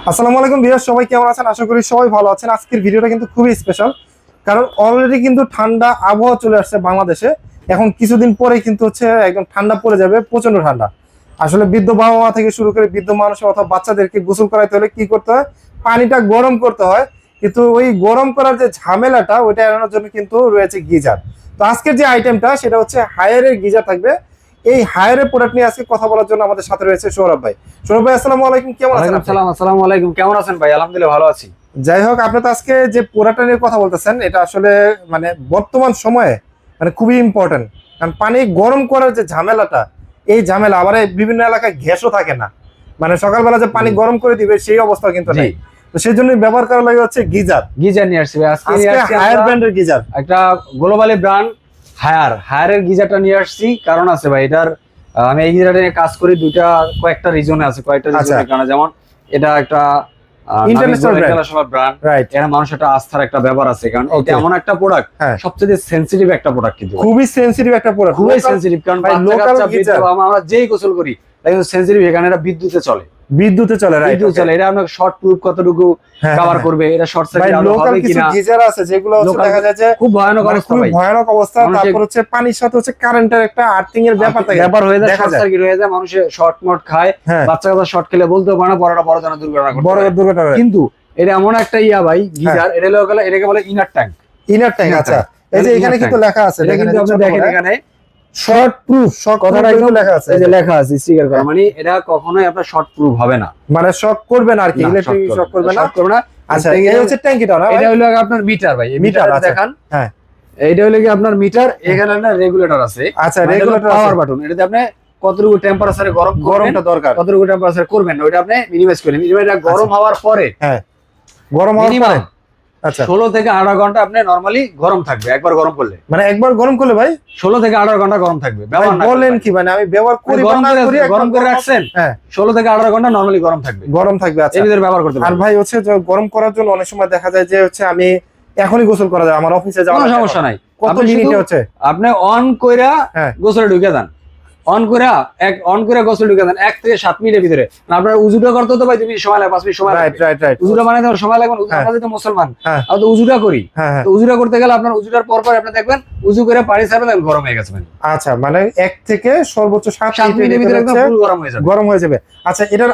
আসসালামু আলাইকুম ভিউয়ার্স, সবাই কেমন আছেন? আশা করি সবাই ভালো আছেন। আজকের ভিডিওটা কিন্তু খুবই স্পেশাল, কারণ অলরেডি কিন্তু ঠান্ডা আবহাওয়া চলে আসছে বাংলাদেশে। এখন কিছুদিন পরে কিন্তু একদম ঠান্ডা পড়ে যাবে, প্রচন্ড ঠান্ডা। আসলে বৃদ্ধ বাবা মা থেকে শুরু করে বৃদ্ধ মানুষ অথবা বাচ্চাদেরকে গোসল করাইতে হলে কি করতে হয়? পানিটা গরম করতে হয়। কিন্তু ওই গরম করার যে ঝামেলাটা, ওইটা এড়ানোর জন্য কিন্তু রয়েছে গিজার। তো আজকের যে আইটেমটা সেটা হচ্ছে হায়ারের গিজার থাকবে। এই হায়ারের প্রোডাক্ট নিয়ে আজকে কথা বলার জন্য আমাদের সাথে রয়েছে সৌরভ ভাই। সৌরভ ভাই, আসসালামু আলাইকুম, কেমন আছেন? আসসালামু আলাইকুম, কেমন আছেন ভাই? আলহামদুলিল্লাহ ভালো আছি। যাই হোক, আপনি তো আজকে যে পোড়াটা নিয়ে কথা বলতেছেন, এটা আসলে মানে বর্তমান সময়ে মানে খুবই ইম্পর্টেন্ট। কারণ পানি গরম করার যে ঝামেলাটা, এই ঝামেলা আবার এই বিভিন্ন এলাকায় গ্যাসও থাকে না। মানে সকালবেলা যে পানি গরম করে দিবে সেই অবস্থা কিন্তু নেই। তো সেই জন্যই ব্যবহার করা লাগে হচ্ছে গিজার। গিজার নিয়ে আসছি ভাই, আজকে নিয়ে আসছি হায়ার ব্র্যান্ডের গিজার, একটা গ্লোবালি ব্র্যান্ড হায়ারের গিজারটা নিয়ে আসছি। কারণ আছে ভাই, এটার আমি এই গিজারটা নিয়ে কাজ করি কয়েকটা রিজনে আছে, কয়েকটা রিজনের কারণে। যেমন এটা একটা ইন্টারন্যাশনাল ব্র্যান্ড, রাইট। এর মানুষ একটা আস্থার একটা ব্যাপার আছে, কারণ এটা এমন একটা প্রোডাক্ট, সবচেয়ে সেনসিটিভ একটা প্রোডাক্ট, কিন্তু খুবই সেনসিটিভ একটা প্রোডাক্ট, খুবই সেনসিটিভ। কারণ আমরা যেই গোসল করি এটা সেনসিটিভ, এখানে এটা বিদ্যুতে চলে, রাইট। এটা আপনার শর্ট প্রুফ কতটুকু কভার করবে, এটা শর্ট সার্কিট আলো হবে কিনা। গিজার আছে যেগুলো দেখা যায় যে খুব ভয়ানক অবস্থা, খুব ভয়ানক অবস্থা। তারপর পানির সাথে কারেন্টের একটা আর্থিং এর ব্যাপার হয়ে যায়, শর্ট সার্কিট হয়ে যায়, মানুষের শর্ট মোট খায়, বাচ্চা কাচ্চা শর্ট খেলে বলতে পারে না, বড় ধরনের দুর্ঘটনা। কিন্তু এটা এমন একটা ভাই গিজার, এটাকে বলে ইনার ট্যাঙ্ক। আচ্ছা, এই যে এখানে কিন্তু লেখা আছে, এটা কিন্তু আপনি দেখেন এখানে শর্ট প্রুফ, কথাটা একদম লেখা আছে, এই যে লেখা আছে স্টিকার করা, মানে এটা কখনোই আপনার শর্ট প্রুফ হবে না, মানে শক করবে না আর কি, ইলেকট্রিক শক করবে না। আচ্ছা, এই হচ্ছে ট্যাঙ্কিটা না, এটা হলো আপনার মিটার ভাই, মিটার দেখান। হ্যাঁ, এইটা হলো কি আপনার মিটার, এখানে একটা রেগুলেটর আছে। আচ্ছা, রেগুলেটর পাওয়ার বাটন, এটাতে আপনি কতটুকু টেম্পারেচারে গরমটা দরকার, কতটুকু টেম্পারেচার করবেন ওইটা আপনি মিনিমাইজ করেন। এটা গরম হওয়ার পরে, গরম হওয়ার পরে আচ্ছা 16 থেকে 18 ঘন্টা আপনি নরমালি গরম থাকবে। একবার গরম করলে, মানে একবার গরম করলে ভাই 16 থেকে 18 ঘন্টা গরম থাকবে। বলেন কি? মানে আমি ব্যবহার করি, গরম করে রাখছেন, 16 থেকে 18 ঘন্টা নরমালি গরম থাকবে। আচ্ছা, এর ভিতরে ব্যবহার করতে পারবেন। আর ভাই গরম করার জন্য অনেক সময় দেখা যায় যে আমি এখনই গোসল করা যায়, আমার অফিসে যাওয়ার কোনো সমস্যা নাই। কত মিনিটে আপনি অন কইরা গোসলে ঢুকে যান, অন করে গোসল ঢুকে দেন 1 থেকে 7 মিনিটের ভিতরে। আপনার উজুটা করতে তো ভাই 2 মিনিট সময় লাগে, 5 মিনিট সময় লাগে, রাইট। উজুটা বানাইতে সময় লাগবে। আমরা যেহেতু মুসলমান, আমরা তো উজুটা করি, তো উজুটা করতে গেলে আপনার উজুটার পর আপনি দেখবেন উজু করে পানি ছাড়বেন, গরম হয়ে গেছে। আচ্ছা, মানে 1 থেকে সর্বোচ্চ 7 মিনিটের ভিতরে একদম ফুল গরম হয়ে যাবে। আচ্ছা, এটার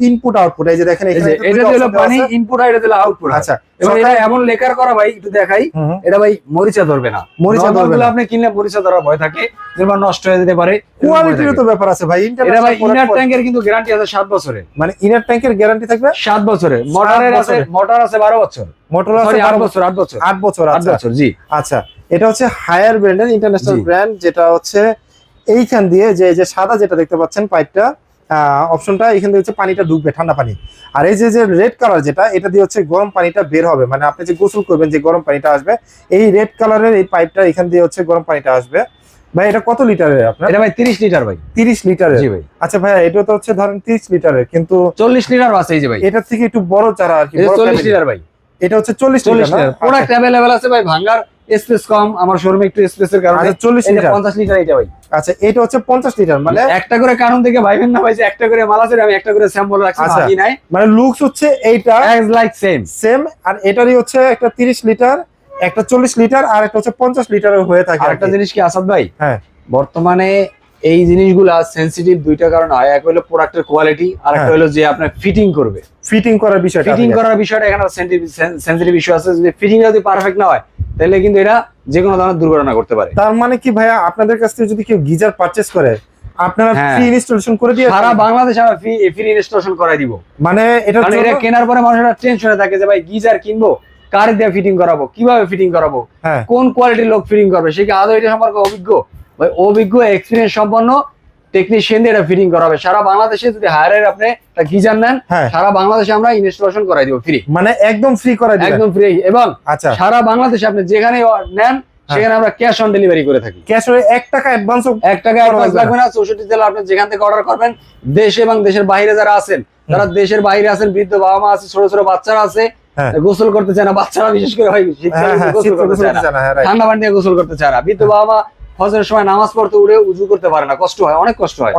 ইনপুট আউটপুট, এই যে দেখেন এখানে এটা হলো পানি ইনপুট, আর এটা হলো আউটপুট। আচ্ছা, এবং এটা এমন লেকার করা ভাই, একটু দেখাই, এটা ভাই মরিচা ধরবে না। মরিচা ধরবে না, আপনি কিনলে মরিচা ধরার ভয় থাকে, যেমন নষ্ট হয়ে যেতে পারে। কোয়ালিটির তো ব্যাপার আছে ভাই। এটা ভাই ইনার ট্যাঙ্কের কিন্তু গ্যারান্টি আছে 7 বছরের, মানে ইনার ট্যাঙ্কের গ্যারান্টি থাকবে 7 বছরের। মোটর আছে 12 বছর, মোটর আছে 8 বছর। আচ্ছা জি। আচ্ছা, এটা হচ্ছে হায়ার ব্র্যান্ডের ইন্টারন্যাশনাল ব্র্যান্ড, যেটা হচ্ছে এইখান দিয়ে যে সাদা যেটা দেখতে পাচ্ছেন পাইপটা, অপশনটা এখান দিয়ে পানিটা ঢুকবে, ঠান্ডা পানি। আর এই যে রেড কালার যেটা, এটা দিয়ে গরম পানিটা বের হবে। মানে আপনি যে গোসল করবেন, যে গরম পানিটা আসবে, এই রেড কালারের এই পাইপটা এখান দিয়ে গরম পানিটা আসবে। ভাই এটা কত লিটারের আপনার? এটা ভাই 30 লিটার ভাই। 30 লিটারের? জি ভাই। আচ্ছা ভাই, এটা তো ধরেন 30 লিটারের, কিন্তু 40 লিটার আছে এই যে ভাই, এটার থেকে একটু বড় চারা আর কি। 40 লিটার ভাই, এটা 40 লিটার। প্রোডাক্ট अवेलेबल আছে ভাই, ভাঙার স্পেস কম, আমার শোরুমে একটু স্পেসের কারণে 40 লিটার। 50 লিটার এটা ভাই। আচ্ছা, এটা 50 লিটার, মানে একটা করে কারণ থেকে ভাইবেন না ভাই যে একটা করে মাল আছে, আমি একটা করে স্যাম্পল রাখছি, বাকি নাই। মানে লুকস এইটা এজ লাইক সেম, আর এটারই একটা 30 লিটার, একটা 40 লিটার, আর একটা 50 লিটারের হয়ে থাকে। একটা জিনিস কি আসাদ ভাই, হ্যাঁ, বর্তমানে এই জিনিসগুলা সেনসিটিভ দুইটা কারণ হয়। এক হলো প্রোডাক্টের কোয়ালিটি, আর একটা হলো যে আপনার ফিটিং করার বিষয়টা এখানে সেনসিটিভ ইস্যু আছে। যদি ফিটিং যদি পারফেক্ট না হয়, তাহলে কিন্তু এটা যে কোনো ধরনের দুর্ঘটনা করতে পারে। তার মানে কি ভাইয়া, আপনাদের কাছ থেকে যদি কেউ গিজার পারচেজ করে, আপনারা ফ্রি ইনস্টলেশন করে দিয়ে সারা বাংলাদেশে আমরা ফ্রি ইনস্টলেশন করাই দিব। মানে এটা কেনার পরে মানুষরা টেনশনে থাকে যে ভাই গিজার কিনবো, কার দিয়ে ফিটিং করাবো, কিভাবে ফিটিং করাবো, কোন কোয়ালিটির লোক ফিটিং করবে, সে কি আদৌ এটা সম্পর্কে অভিজ্ঞ এক্সপিরিয়েন্স সম্পন্ন টেকনিশিয়ান দিয়ে এটা ফিটিং করা হবে। সারা বাংলাদেশে যদি হায়ারের আপনি একটা গিজার নেন, সারা বাংলাদেশে আমরা ইনস্টলেশন করাই দিব ফ্রি, মানে একদম ফ্রি করাই দিব, একদম ফ্রি। এবং সারা বাংলাদেশে আপনি যেখানে নেন সেখানে আমরা ক্যাশ অন ডেলিভারি করে থাকি। ক্যাশ হয়ে 1 টাকা অ্যাডভান্স লাগবে না। 64 জেলা আপনি যেখান থেকে অর্ডার করবেন, দেশ এবং দেশের বাইরে যারা আছেন, তারা দেশের বাইরে আছেন, বৃদ্ধ বাবা মা আছে, ছোট ছোট বাচ্চারা আছে, গোসল করতে চায় না, বাচ্চারা বিশেষ করে হয় গোসল করতে চায় না, ঠান্ডা পানি দিয়ে গোসল করতে চায় না, বৃদ্ধ বাবা মা ফজরের সময় নামাজ পড়তে উঠে উজু করতে পারে না, কষ্ট হয়, অনেক কষ্ট হয়।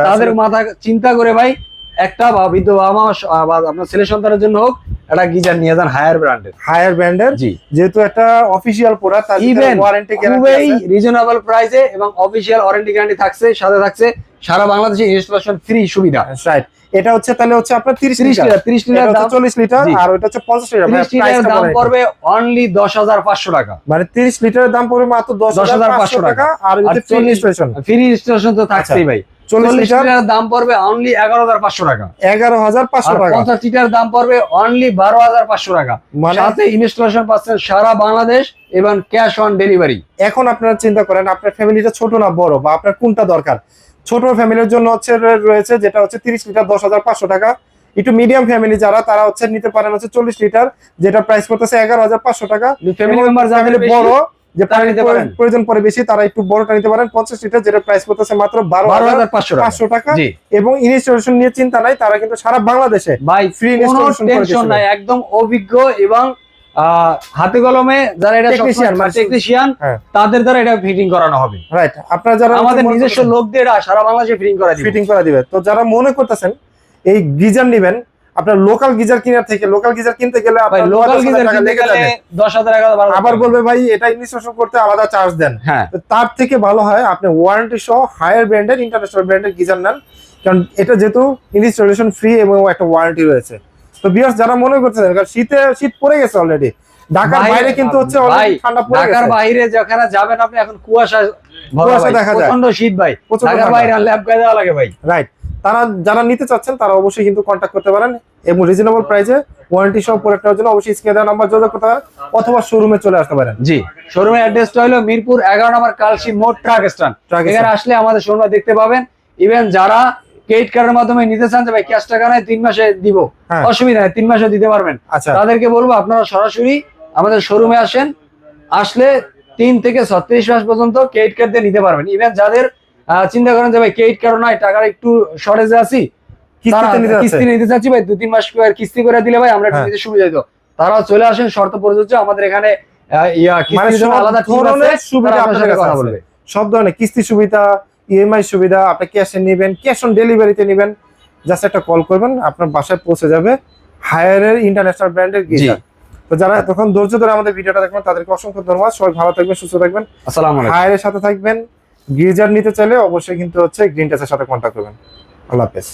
তাদের মাথা চিন্তা করে ভাই একটা বা বিধবা মা বা আপনার ছেলে সন্তানের জন্য হোক একটা গিজার নিয়ে যান হায়ার ব্র্যান্ডের। হায়ার ব্র্যান্ডের, জি, যেহেতু একটা অফিসিয়াল প্রোডাক্ট, তার ইভেন ওয়ারেন্টি গ্যারান্টি খুবই আছে রিজনেবল প্রাইসে এবং অফিসিয়াল ওয়ারেন্টি গ্যারান্টি থাকছে, সাথে থাকছে সারা বাংলাদেশে ইনস্টলেশন ফ্রি সুবিধা। রাইট। এটা হচ্ছে তাহলে হচ্ছে আপনার 30 30 লিটার, লিটার 30 লিটার দাম 40 লিটার, জি। আর ওটা হচ্ছে 50 লিটার। 30 লিটারের দাম পড়বে অনলি 10,500 টাকা। মানে 30 লিটারের দাম পড়বে মাত্র 10,500 টাকা, আর যদি ফ্রি ইনস্টলেশন, ফ্রি ইনস্টলেশন তো থাকছেই ভাই। 40 লিটার লিটারের দাম পড়বে অনলি 11,500 টাকা। 11,500 টাকা। 50 লিটার দাম পড়বে অনলি 12,500 টাকা। মানে সাথে ইনস্টলেশন পাচ্ছেন সারা বাংলাদেশ এবং ক্যাশ অন ডেলিভারি। এখন আপনারা চিন্তা করেন আপনার ফ্যামিলিটা ছোট না বড়, বা আপনার কোনটা দরকার। ছোট ফ্যামিলির জন্য হচ্ছে রয়েছে যেটা হচ্ছে 30 লিটার 10,500 টাকা। একটু মিডিয়াম ফ্যামিলি যারা, তারা হচ্ছে নিতে পারেন হচ্ছে 40 লিটার, যেটা প্রাইস করতেছে 11,500 টাকা। ফ্যামিলি মেম্বার যারা ফ্যামিলি বড়, যে তারা নিতে পারেন। প্রয়োজন পড়ে বেশি, তারা একটু বড়টা নিতে পারেন 50 লিটার, যেটা প্রাইস করতেছে মাত্র 12,500 টাকা। জি, এবং ইনস্টলেশন নিয়ে চিন্তা নাই, তারা কিন্তু সারা বাংলাদেশে ভাই ফ্রি কোনো ইনস্টলেশন করে টেনশন দিচ্ছে। নাই, একদম অভিজ্ঞ এবং হাতে কলমে যারা এটা টেকনিশিয়ান হ্যাঁ। তাদের দ্বারা এটা ফিটিং করানো হবে। রাইট। আপনারা যারা আমাদের নিজস্ব লোক দিয়ে এটা সারা বাংলাদেশে ফিটিং করা দিবে। ফিটিং করে দিবে। তো যারা মনে করতেছেন এই গিজার নেবেন, আপনার লোকাল গিজার কেনার থেকে, লোকাল গিজার কিনতে গেলে ভাই আপনার লোকাল 9,000 গিজার টাকা কিনতে লেগে গেলে যাবে। 10,000 11,000 আবার বলবে ভাই এটা ইনস্টলেশন করতে আলাদা চার্জ দেন। হ্যাঁ, তো তার থেকে ভালো হয় আপনি ওয়ারেন্টি সহ হায়ার ব্র্যান্ডের, ইন্টারন্যাশনাল ব্র্যান্ডের গিজার নেন, কারণ এটা যেহেতু ইনস্টলেশন ফ্রি এবং একটা ওয়ারেন্টি রয়েছে। তো ভিউয়ার্স যারা মনে করতেছেন, কারণ শীত পড়ে গেছে অলরেডি, ঢাকার বাইরে কিন্তু হচ্ছে অলরেডি ঠান্ডা পড়ে গেছে। ঢাকার বাইরে যেখানে যাবেন আপনি এখন কুয়াশা দেখা যায়, প্রচন্ড শীত ভাই, প্রচন্ড ঢাকার ঠান্ডা। বাইরে ল্যাব গায়ে দেওয়া লাগে ভাই। রাইট। তারা যারা নিতে চাচ্ছেন তারা অবশ্যই কিন্তু কন্ট্যাক্ট করতে পারেন, এবং রিজনেবল প্রাইসে ওয়ারেন্টি সহ প্রোডাক্টের জন্য অবশ্যই স্ক্রিনে দেওয়া নাম্বার যোগাযোগ করতে পারেন, অথবা শোরুমে চলে আসতে পারেন। জি, শোরুমের অ্যাড্রেসটা হলো মিরপুর 11 নম্বর কালশি মোড় ট্রাক স্ট্যান্ড। এখানে আসলে আমাদের শোরুমে দেখতে পাবেন। ইভেন যারা ক্রেডিট কার্ডের মাধ্যমে নিতে চান যে ভাই ক্যাশ টাকা নাই 3 মাসে দিব, অসুবিধা নেই, 3 মাসে দিতে পারবেন। আচ্ছা, তাদেরকে বলবো আপনারা সরাসরি আমাদের শোরুমে আসেন, আসলে 3 থেকে 36 মাস পর্যন্ত ক্রেডিট কার্ড দিয়ে নিতে পারবেন। ইভেন যাদের চিন্তা করেন যে ভাই ক্রেডিট কার্ড নাই, টাকার একটু শর্টেজে আছি, কিস্তি নিতে চাচ্ছি ভাই 2-3 মাস কিস্তি করে দিলে ভাই আমরা একটু নিতে সুবিধা দিত, তারা চলে আসেন, শর্ত প্রযোজ্য। আমাদের এখানে কিস্তির জন্য আলাদা টিম আছে, সুবিধা আপনার সাথে কথা বলবে। সব ধরনের কিস্তি সুবিধা, ইএমআই সুবিধা, আপনি ক্যাশে নেবেন, ক্যাশ অন ডেলিভারিতে নেবেন, জাস্ট একটা কল করবেন, আপনার বাসায় পৌঁছে যাবে হায়ারের ইন্টারন্যাশনাল ব্র্যান্ডের গিজার। তো যারা তখন ধৈর্য ধরে আমাদের ভিডিওটা দেখবেন তাদেরকে অসংখ্য ধন্যবাদ। সবাই ভালো থাকবেন, সুস্থ থাকবেন, আসসালামু আলাইকুম। হায়ারের সাথে থাকবেন। গিজার নিতে চাইলে অবশ্যই কিন্তু হচ্ছে গ্রিন টাচের সাথে কন্ট্যাক্ট করবেন। আল্লাহ হাফেজ।